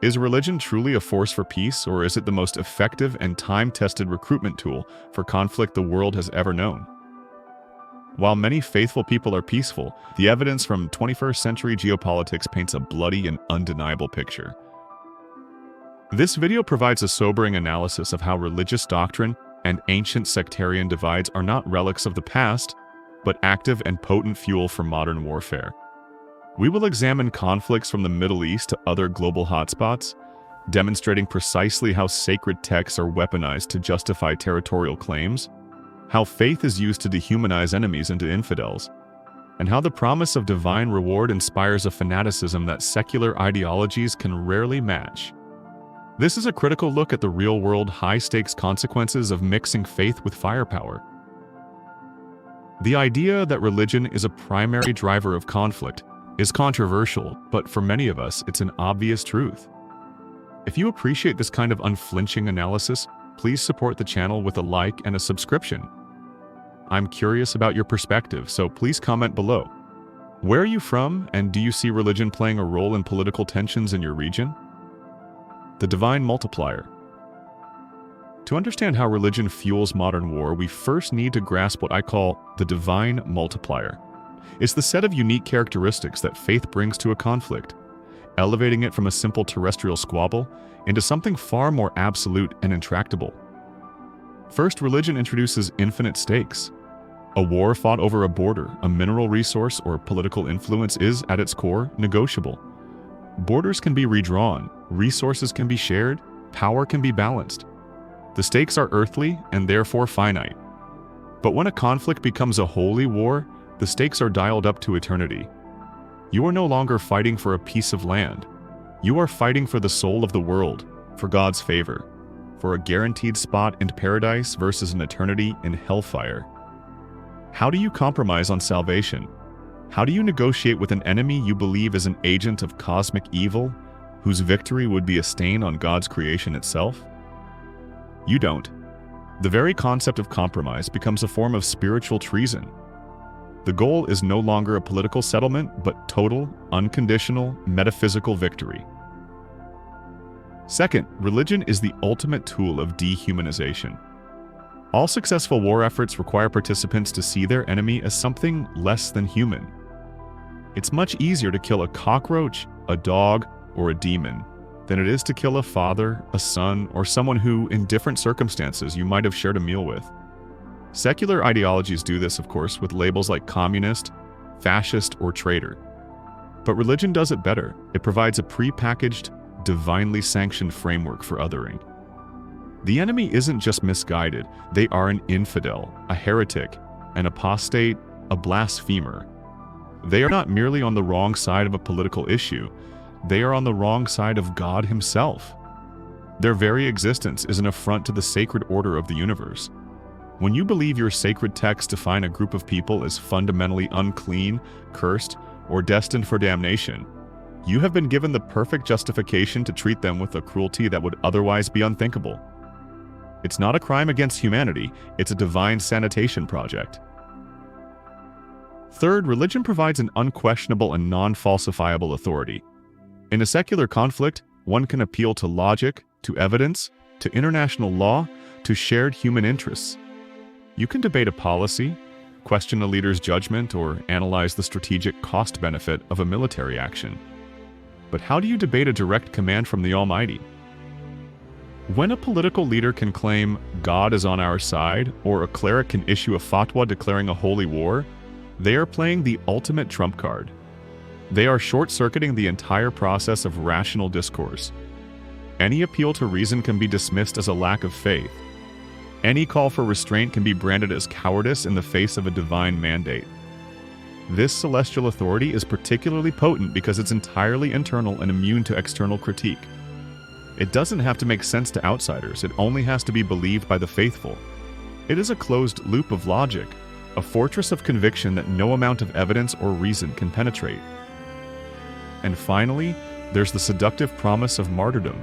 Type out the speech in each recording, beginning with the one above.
Is religion truly a force for peace, or is it the most effective and time-tested recruitment tool for conflict the world has ever known? While many faithful people are peaceful, the evidence from 21st century geopolitics paints a bloody and undeniable picture. This video provides a sobering analysis of how religious doctrine and ancient sectarian divides are not relics of the past, but active and potent fuel for modern warfare. We will examine conflicts from the Middle East to other global hotspots, demonstrating precisely how sacred texts are weaponized to justify territorial claims, how faith is used to dehumanize enemies into infidels, and how the promise of divine reward inspires a fanaticism that secular ideologies can rarely match. This is a critical look at the real-world, high-stakes consequences of mixing faith with firepower. The idea that religion is a primary driver of conflict is controversial, but for many of us, it's an obvious truth. If you appreciate this kind of unflinching analysis, please support the channel with a like and a subscription. I'm curious about your perspective, so please comment below. Where are you from, and do you see religion playing a role in political tensions in your region? The Divine Multiplier. To understand how religion fuels modern war, we first need to grasp what I call the Divine Multiplier. It's the set of unique characteristics that faith brings to a conflict, elevating it from a simple terrestrial squabble into something far more absolute and intractable. First, religion introduces infinite stakes. A war fought over a border, a mineral resource, or political influence is, at its core, negotiable. Borders can be redrawn, resources can be shared, power can be balanced. The stakes are earthly and therefore finite. But when a conflict becomes a holy war, the stakes are dialed up to eternity. You are no longer fighting for a piece of land. You are fighting for the soul of the world, for God's favor, for a guaranteed spot in paradise versus an eternity in hellfire. How do you compromise on salvation? How do you negotiate with an enemy you believe is an agent of cosmic evil, whose victory would be a stain on God's creation itself? You don't. The very concept of compromise becomes a form of spiritual treason. The goal is no longer a political settlement, but total, unconditional, metaphysical victory. Second, religion is the ultimate tool of dehumanization. All successful war efforts require participants to see their enemy as something less than human. It's much easier to kill a cockroach, a dog, or a demon than it is to kill a father, a son, or someone who, in different circumstances, you might have shared a meal with. Secular ideologies do this, of course, with labels like communist, fascist, or traitor. But religion does it better. It provides a pre-packaged, divinely sanctioned framework for othering. The enemy isn't just misguided, they are an infidel, a heretic, an apostate, a blasphemer. They are not merely on the wrong side of a political issue, they are on the wrong side of God himself. Their very existence is an affront to the sacred order of the universe. When you believe your sacred texts define a group of people as fundamentally unclean, cursed, or destined for damnation, you have been given the perfect justification to treat them with a cruelty that would otherwise be unthinkable. It's not a crime against humanity, it's a divine sanitation project. Third, religion provides an unquestionable and non-falsifiable authority. In a secular conflict, one can appeal to logic, to evidence, to international law, to shared human interests. You can debate a policy, question a leader's judgment, or analyze the strategic cost-benefit of a military action. But how do you debate a direct command from the Almighty? When a political leader can claim God is on our side, or a cleric can issue a fatwa declaring a holy war, they are playing the ultimate trump card. They are short-circuiting the entire process of rational discourse. Any appeal to reason can be dismissed as a lack of faith. Any call for restraint can be branded as cowardice in the face of a divine mandate. This celestial authority is particularly potent because it's entirely internal and immune to external critique. It doesn't have to make sense to outsiders, it only has to be believed by the faithful. It is a closed loop of logic, a fortress of conviction that no amount of evidence or reason can penetrate. And finally, there's the seductive promise of martyrdom.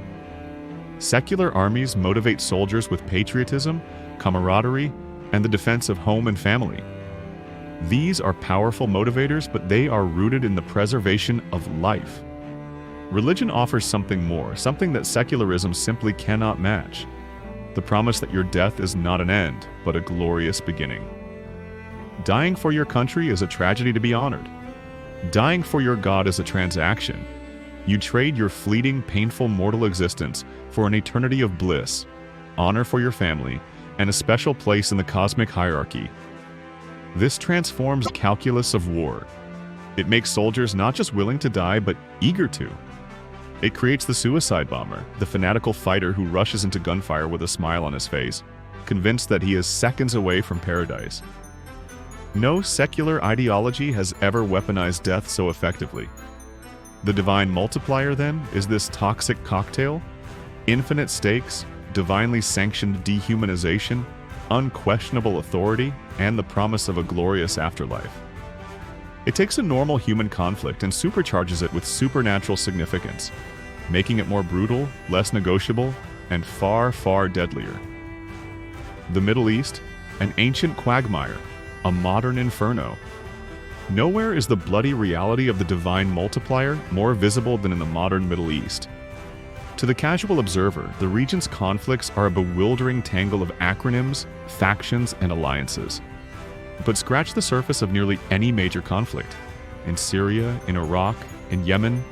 Secular armies motivate soldiers with patriotism, camaraderie, and the defense of home and family. These are powerful motivators, but they are rooted in the preservation of life. Religion offers something more, something that secularism simply cannot match. The promise that your death is not an end, but a glorious beginning. Dying for your country is a tragedy to be honored. Dying for your God is a transaction. You trade your fleeting, painful mortal existence for an eternity of bliss, honor for your family, and a special place in the cosmic hierarchy. This transforms the calculus of war. It makes soldiers not just willing to die, but eager to. It creates the suicide bomber, the fanatical fighter who rushes into gunfire with a smile on his face, convinced that he is seconds away from paradise. No secular ideology has ever weaponized death so effectively. The Divine Multiplier, then, is this toxic cocktail: infinite stakes, divinely sanctioned dehumanization, unquestionable authority, and the promise of a glorious afterlife. It takes a normal human conflict and supercharges it with supernatural significance, making it more brutal, less negotiable, and far, far deadlier. The Middle East, an ancient Quagmire, a modern Inferno. Nowhere is the bloody reality of the Divine Multiplier more visible than in the modern Middle East. To the casual observer, the region's conflicts are a bewildering tangle of acronyms, factions, and alliances. But scratch the surface of nearly any major conflict, in Syria, in Iraq, in Yemen,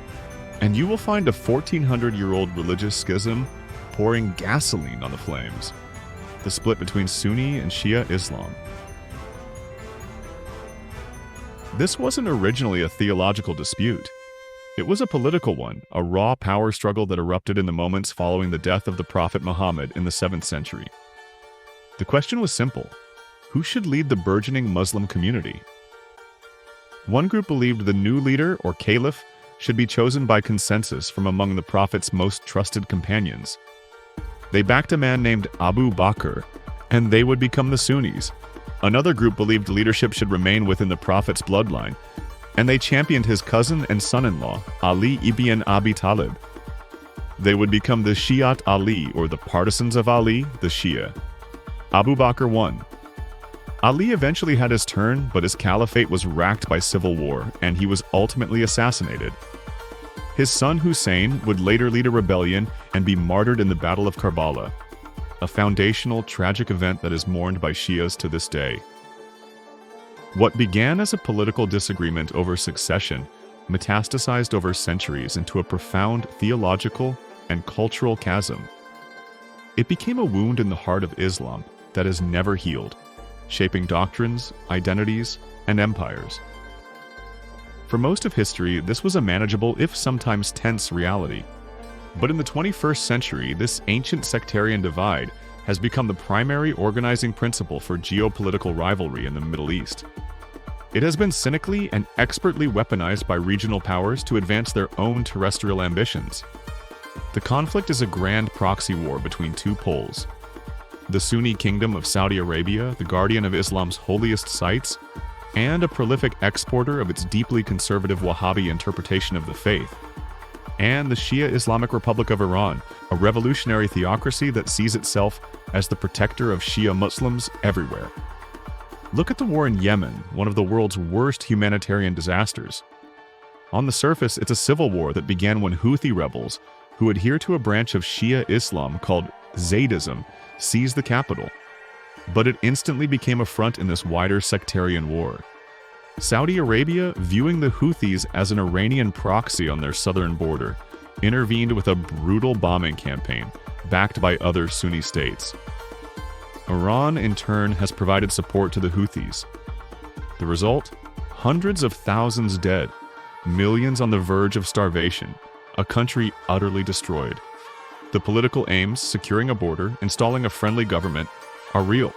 and you will find a 1400-year-old religious schism pouring gasoline on the flames: the split between Sunni and Shia Islam. This wasn't originally a theological dispute. It was a political one, a raw power struggle that erupted in the moments following the death of the Prophet Muhammad in the 7th century. The question was simple: who should lead the burgeoning Muslim community? One group believed the new leader, or caliph, should be chosen by consensus from among the Prophet's most trusted companions. They backed a man named Abu Bakr, and they would become the Sunnis. Another group believed leadership should remain within the Prophet's bloodline, and they championed his cousin and son-in-law, Ali ibn Abi Talib. They would become the Shi'at Ali, or the partisans of Ali, the Shia. Abu Bakr won. Ali eventually had his turn, but his caliphate was racked by civil war, and he was ultimately assassinated. His son Hussein would later lead a rebellion and be martyred in the Battle of Karbala, a foundational, tragic event that is mourned by Shias to this day. What began as a political disagreement over succession metastasized over centuries into a profound theological and cultural chasm. It became a wound in the heart of Islam that has never healed, shaping doctrines, identities, and empires. For most of history, this was a manageable, if sometimes tense, reality. But in the 21st century, this ancient sectarian divide has become the primary organizing principle for geopolitical rivalry in the Middle East. It has been cynically and expertly weaponized by regional powers to advance their own terrestrial ambitions. The conflict is a grand proxy war between two poles: the Sunni kingdom of Saudi Arabia, the guardian of Islam's holiest sites, and a prolific exporter of its deeply conservative Wahhabi interpretation of the faith, and the Shia Islamic Republic of Iran, a revolutionary theocracy that sees itself as the protector of Shia Muslims everywhere. Look at the war in Yemen, one of the world's worst humanitarian disasters. On the surface, it's a civil war that began when Houthi rebels, who adhere to a branch of Shia Islam called Zaydism, seized the capital. But it instantly became a front in this wider sectarian war. Saudi Arabia, viewing the Houthis as an Iranian proxy on their southern border, intervened with a brutal bombing campaign, backed by other Sunni states. Iran, in turn, has provided support to the Houthis. The result? Hundreds of thousands dead, millions on the verge of starvation, a country utterly destroyed. The political aims, securing a border, installing a friendly government, are real.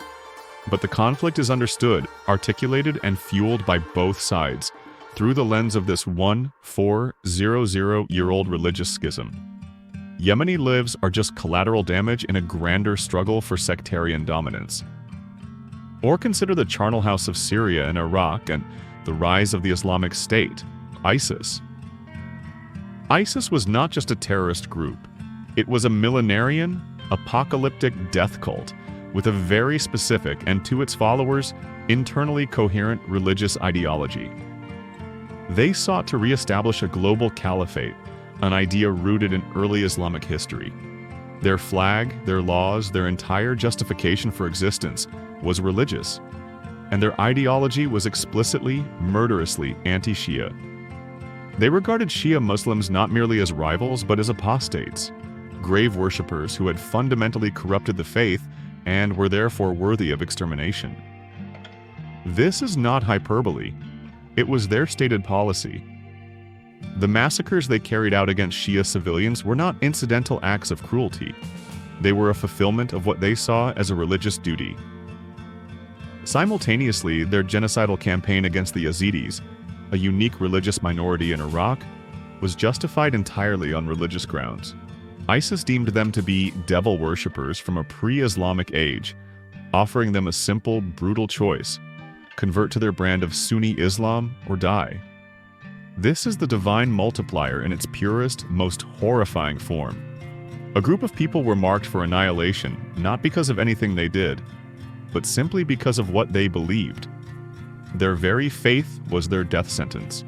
But the conflict is understood, articulated, and fueled by both sides through the lens of this 400-year-old religious schism. Yemeni lives are just collateral damage in a grander struggle for sectarian dominance. Or consider the charnel house of Syria and Iraq and the rise of the Islamic State, ISIS. ISIS was not just a terrorist group. It was a millenarian, apocalyptic death cult with a very specific and, to its followers, internally coherent religious ideology. They sought to reestablish a global caliphate, an idea rooted in early Islamic history. Their flag, their laws, their entire justification for existence was religious, and their ideology was explicitly, murderously anti-Shia. They regarded Shia Muslims not merely as rivals but as apostates, grave worshippers who had fundamentally corrupted the faith and were therefore worthy of extermination. This is not hyperbole. It was their stated policy. The massacres they carried out against Shia civilians were not incidental acts of cruelty. They were a fulfillment of what they saw as a religious duty. Simultaneously, their genocidal campaign against the Yazidis, a unique religious minority in Iraq, was justified entirely on religious grounds. ISIS deemed them to be devil worshippers from a pre-Islamic age, offering them a simple, brutal choice: convert to their brand of Sunni Islam or die. This is the Divine Multiplier in its purest, most horrifying form. A group of people were marked for annihilation, not because of anything they did, but simply because of what they believed. Their very faith was their death sentence.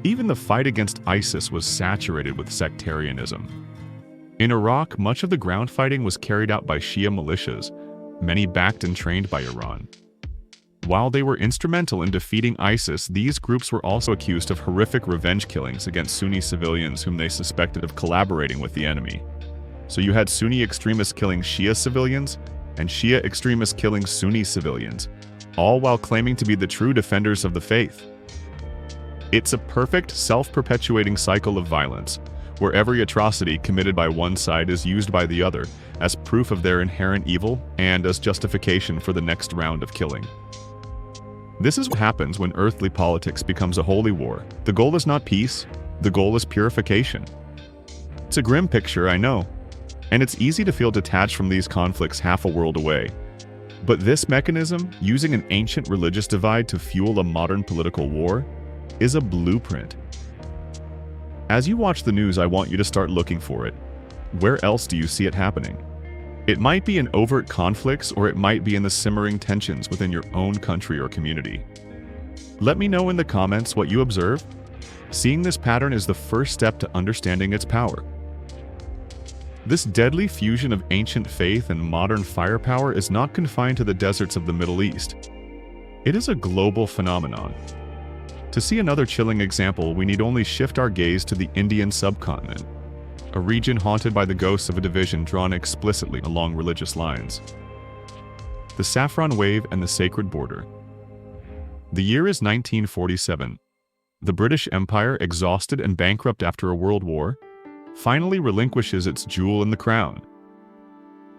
Even the fight against ISIS was saturated with sectarianism. In Iraq, much of the ground fighting was carried out by Shia militias, many backed and trained by Iran. While they were instrumental in defeating ISIS, these groups were also accused of horrific revenge killings against Sunni civilians whom they suspected of collaborating with the enemy. So you had Sunni extremists killing Shia civilians, and Shia extremists killing Sunni civilians, all while claiming to be the true defenders of the faith. It's a perfect, self-perpetuating cycle of violence, where every atrocity committed by one side is used by the other as proof of their inherent evil and as justification for the next round of killing. This is what happens when earthly politics becomes a holy war. The goal is not peace, the goal is purification. It's a grim picture, I know, and it's easy to feel detached from these conflicts half a world away. But this mechanism, using an ancient religious divide to fuel a modern political war, is a blueprint. As you watch the news, I want you to start looking for it. Where else do you see it happening? It might be in overt conflicts, or it might be in the simmering tensions within your own country or community. Let me know in the comments what you observe. Seeing this pattern is the first step to understanding its power. This deadly fusion of ancient faith and modern firepower is not confined to the deserts of the Middle East. It is a global phenomenon. To see another chilling example, we need only shift our gaze to the Indian subcontinent, a region haunted by the ghosts of a division drawn explicitly along religious lines. The Saffron Wave and the Sacred Border. The year is 1947. The British Empire, exhausted and bankrupt after a world war, finally relinquishes its jewel in the crown.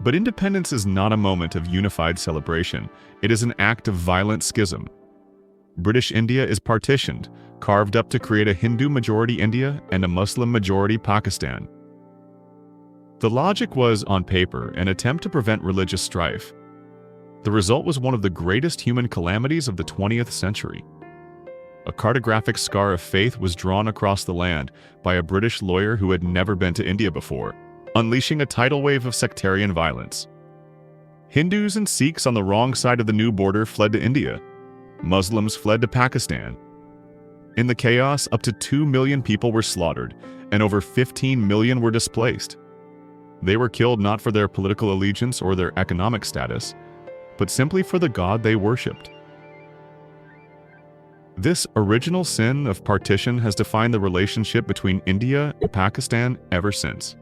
But independence is not a moment of unified celebration. It is an act of violent schism. British India is partitioned, carved up to create a Hindu-majority India and a Muslim-majority Pakistan. The logic was, on paper, an attempt to prevent religious strife. The result was one of the greatest human calamities of the 20th century. A cartographic scar of faith was drawn across the land by a British lawyer who had never been to India before, unleashing a tidal wave of sectarian violence. Hindus and Sikhs on the wrong side of the new border fled to India. Muslims fled to Pakistan. In the chaos, up to 2 million people were slaughtered, and over 15 million were displaced. They were killed not for their political allegiance or their economic status, but simply for the God they worshipped. This original sin of partition has defined the relationship between India and Pakistan ever since.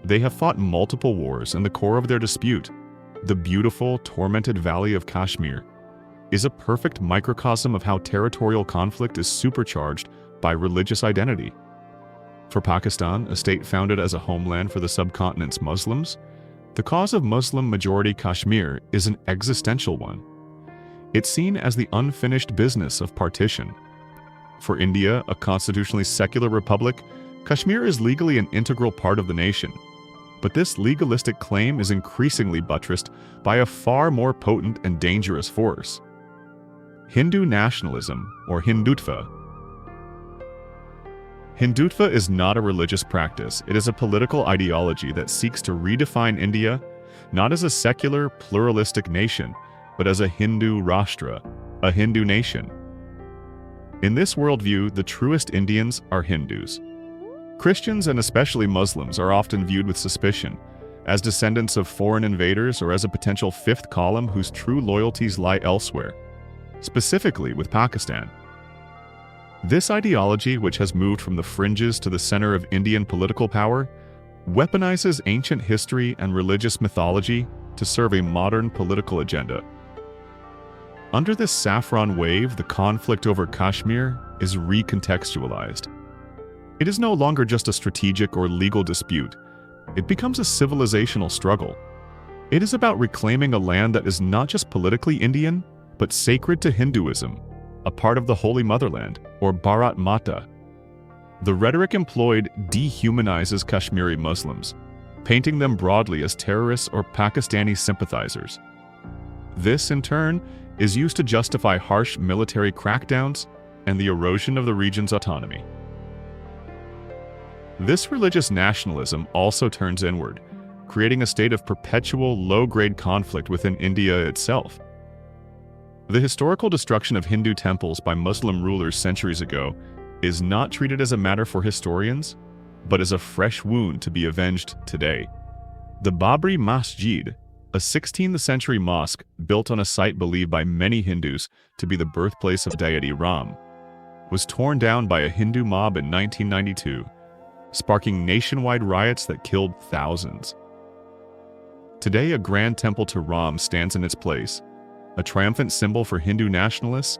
They have fought multiple wars, and the core of their dispute, the beautiful, tormented valley of Kashmir, is a perfect microcosm of how territorial conflict is supercharged by religious identity. For Pakistan, a state founded as a homeland for the subcontinent's Muslims, the cause of Muslim-majority Kashmir is an existential one. It's seen as the unfinished business of partition. For India, a constitutionally secular republic, Kashmir is legally an integral part of the nation. But this legalistic claim is increasingly buttressed by a far more potent and dangerous force: Hindu nationalism, or Hindutva. Hindutva is not a religious practice. It is a political ideology that seeks to redefine India not as a secular, pluralistic nation, but as a Hindu Rashtra, a Hindu nation. In this worldview, the truest Indians are Hindus. Christians and especially Muslims are often viewed with suspicion, as descendants of foreign invaders or as a potential fifth column whose true loyalties lie elsewhere, specifically with Pakistan. This ideology, which has moved from the fringes to the center of Indian political power, weaponizes ancient history and religious mythology to serve a modern political agenda. Under this saffron wave, the conflict over Kashmir is recontextualized. It is no longer just a strategic or legal dispute. It becomes a civilizational struggle. It is about reclaiming a land that is not just politically Indian, but sacred to Hinduism, a part of the Holy Motherland, or Bharat Mata. The rhetoric employed dehumanizes Kashmiri Muslims, painting them broadly as terrorists or Pakistani sympathizers. This, in turn, is used to justify harsh military crackdowns and the erosion of the region's autonomy. This religious nationalism also turns inward, creating a state of perpetual low-grade conflict within India itself. The historical destruction of Hindu temples by Muslim rulers centuries ago is not treated as a matter for historians, but as a fresh wound to be avenged today. The Babri Masjid, a 16th century mosque built on a site believed by many Hindus to be the birthplace of deity Ram, was torn down by a Hindu mob in 1992, sparking nationwide riots that killed thousands. Today, a grand temple to Ram stands in its place, a triumphant symbol for Hindu nationalists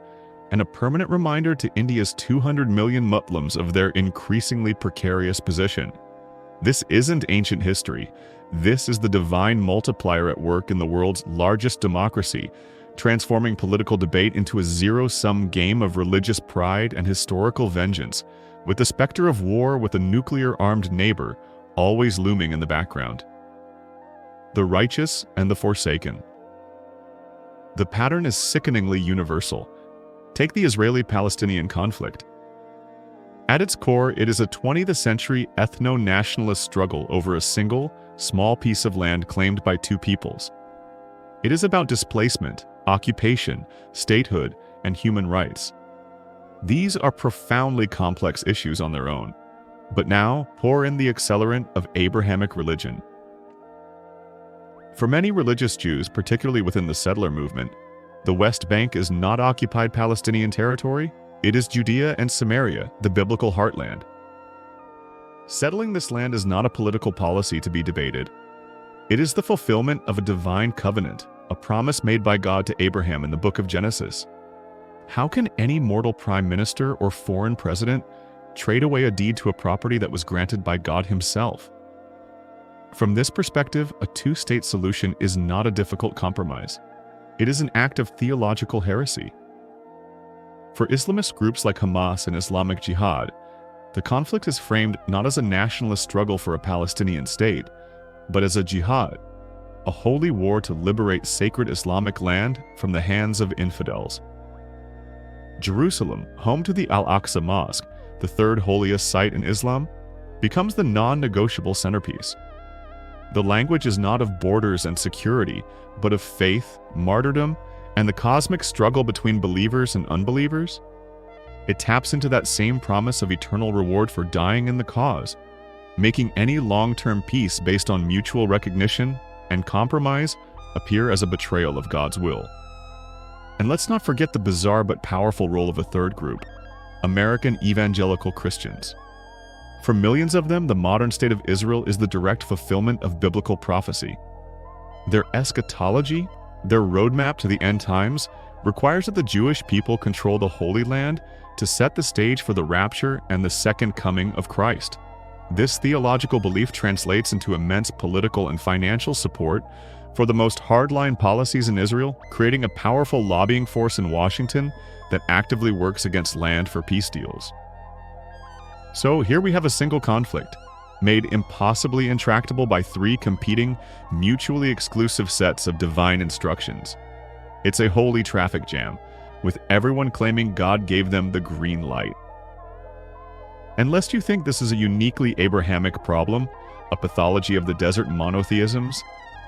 and a permanent reminder to India's 200 million Muslims of their increasingly precarious position. This isn't ancient history. This is the divine multiplier at work in the world's largest democracy, transforming political debate into a zero-sum game of religious pride and historical vengeance, with the specter of war with a nuclear-armed neighbor always looming in the background. The righteous and the forsaken. The pattern is sickeningly universal. Take the Israeli-Palestinian conflict. At its core, it is a 20th century ethno-nationalist struggle over a single, small piece of land claimed by two peoples. It is about displacement, occupation, statehood, and human rights. These are profoundly complex issues on their own, but now pour in the accelerant of Abrahamic religion. For many religious Jews, particularly within the settler movement, the West Bank is not occupied Palestinian territory, it is Judea and Samaria, the biblical heartland. Settling this land is not a political policy to be debated. It is the fulfillment of a divine covenant, a promise made by God to Abraham in the book of Genesis. How can any mortal prime minister or foreign president trade away a deed to a property that was granted by God himself? From this perspective, a two-state solution is not a difficult compromise. It is an act of theological heresy. For Islamist groups like Hamas and Islamic Jihad, the conflict is framed not as a nationalist struggle for a Palestinian state, but as a jihad, a holy war to liberate sacred Islamic land from the hands of infidels. Jerusalem, home to the Al-Aqsa Mosque, the third holiest site in Islam, becomes the non-negotiable centerpiece. The language is not of borders and security, but of faith, martyrdom, and the cosmic struggle between believers and unbelievers. It taps into that same promise of eternal reward for dying in the cause, making any long-term peace based on mutual recognition and compromise appear as a betrayal of God's will. And let's not forget the bizarre but powerful role of a third group, American evangelical Christians. For millions of them, the modern state of Israel is the direct fulfillment of biblical prophecy. Their eschatology, their roadmap to the end times, requires that the Jewish people control the Holy Land to set the stage for the rapture and the second coming of Christ. This theological belief translates into immense political and financial support for the most hardline policies in Israel, creating a powerful lobbying force in Washington that actively works against land for peace deals. So here we have a single conflict, made impossibly intractable by three competing, mutually exclusive sets of divine instructions. It's a holy traffic jam, with everyone claiming God gave them the green light. And lest you think this is a uniquely Abrahamic problem, a pathology of the desert monotheisms,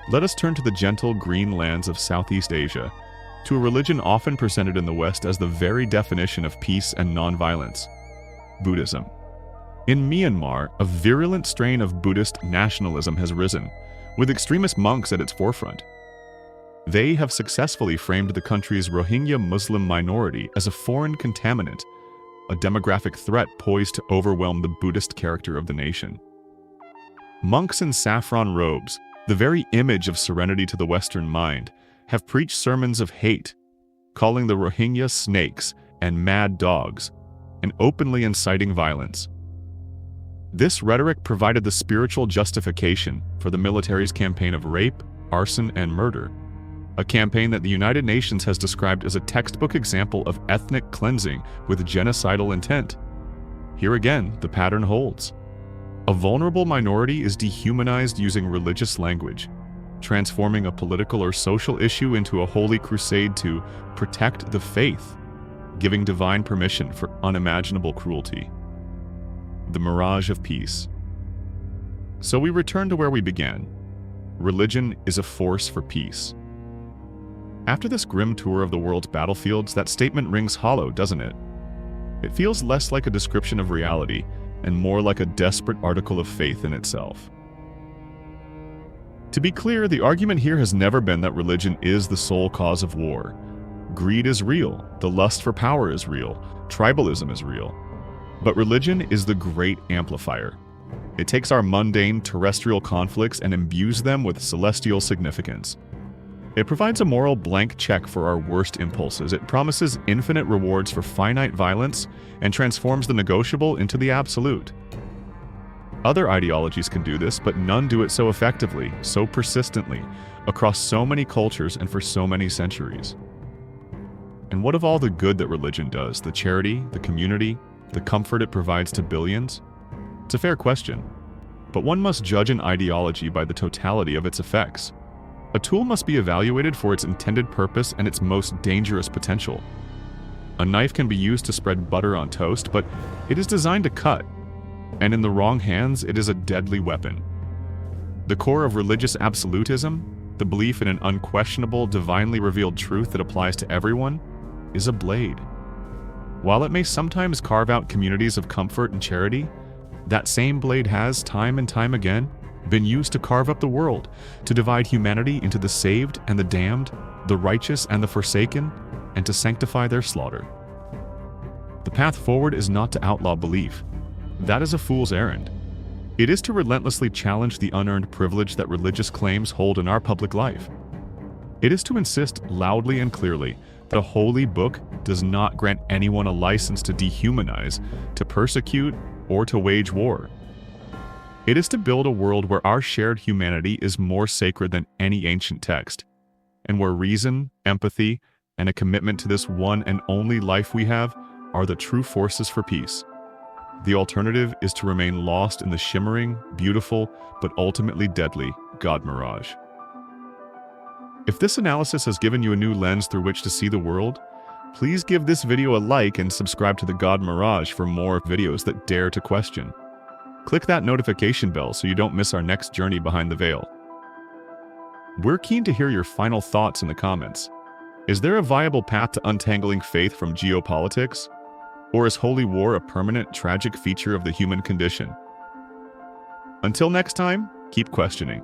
let us turn to the gentle green lands of Southeast Asia, to a religion often presented in the West as the very definition of peace and nonviolence: Buddhism. In Myanmar, a virulent strain of Buddhist nationalism has risen, with extremist monks at its forefront. They have successfully framed the country's Rohingya Muslim minority as a foreign contaminant, a demographic threat poised to overwhelm the Buddhist character of the nation. Monks in saffron robes, the very image of serenity to the Western mind, have preached sermons of hate, calling the Rohingya snakes and mad dogs, and openly inciting violence. This rhetoric provided the spiritual justification for the military's campaign of rape, arson, and murder, a campaign that the United Nations has described as a textbook example of ethnic cleansing with genocidal intent. Here again, the pattern holds. A vulnerable minority is dehumanized using religious language, transforming a political or social issue into a holy crusade to protect the faith, giving divine permission for unimaginable cruelty. The Mirage of Peace. So we return to where we began. Religion is a force for peace. After this grim tour of the world's battlefields, that statement rings hollow, doesn't it? It feels less like a description of reality and more like a desperate article of faith in itself. To be clear, the argument here has never been that religion is the sole cause of war. Greed is real, the lust for power is real, tribalism is real. But religion is the great amplifier. It takes our mundane, terrestrial conflicts and imbues them with celestial significance. It provides a moral blank check for our worst impulses. It promises infinite rewards for finite violence and transforms the negotiable into the absolute. Other ideologies can do this, but none do it so effectively, so persistently, across so many cultures and for so many centuries. And what of all the good that religion does? The charity, the community, the comfort it provides to billions? It's a fair question, but one must judge an ideology by the totality of its effects. A tool must be evaluated for its intended purpose and its most dangerous potential. A knife can be used to spread butter on toast, but it is designed to cut, and in the wrong hands, it is a deadly weapon. The core of religious absolutism, the belief in an unquestionable, divinely revealed truth that applies to everyone, is a blade. While it may sometimes carve out communities of comfort and charity, that same blade has, time and time again, been used to carve up the world, to divide humanity into the saved and the damned, the righteous and the forsaken, and to sanctify their slaughter. The path forward is not to outlaw belief. That is a fool's errand. It is to relentlessly challenge the unearned privilege that religious claims hold in our public life. It is to insist loudly and clearly that a holy book does not grant anyone a license to dehumanize, to persecute, or to wage war. It is to build a world where our shared humanity is more sacred than any ancient text, and where reason, empathy, and a commitment to this one and only life we have are the true forces for peace. The alternative is to remain lost in the shimmering, beautiful, but ultimately deadly God Mirage. If this analysis has given you a new lens through which to see the world, please give this video a like and subscribe to the God Mirage for more videos that dare to question. Click that notification bell so you don't miss our next journey behind the veil. We're keen to hear your final thoughts in the comments. Is there a viable path to untangling faith from geopolitics? Or is holy war a permanent, tragic feature of the human condition? Until next time, keep questioning.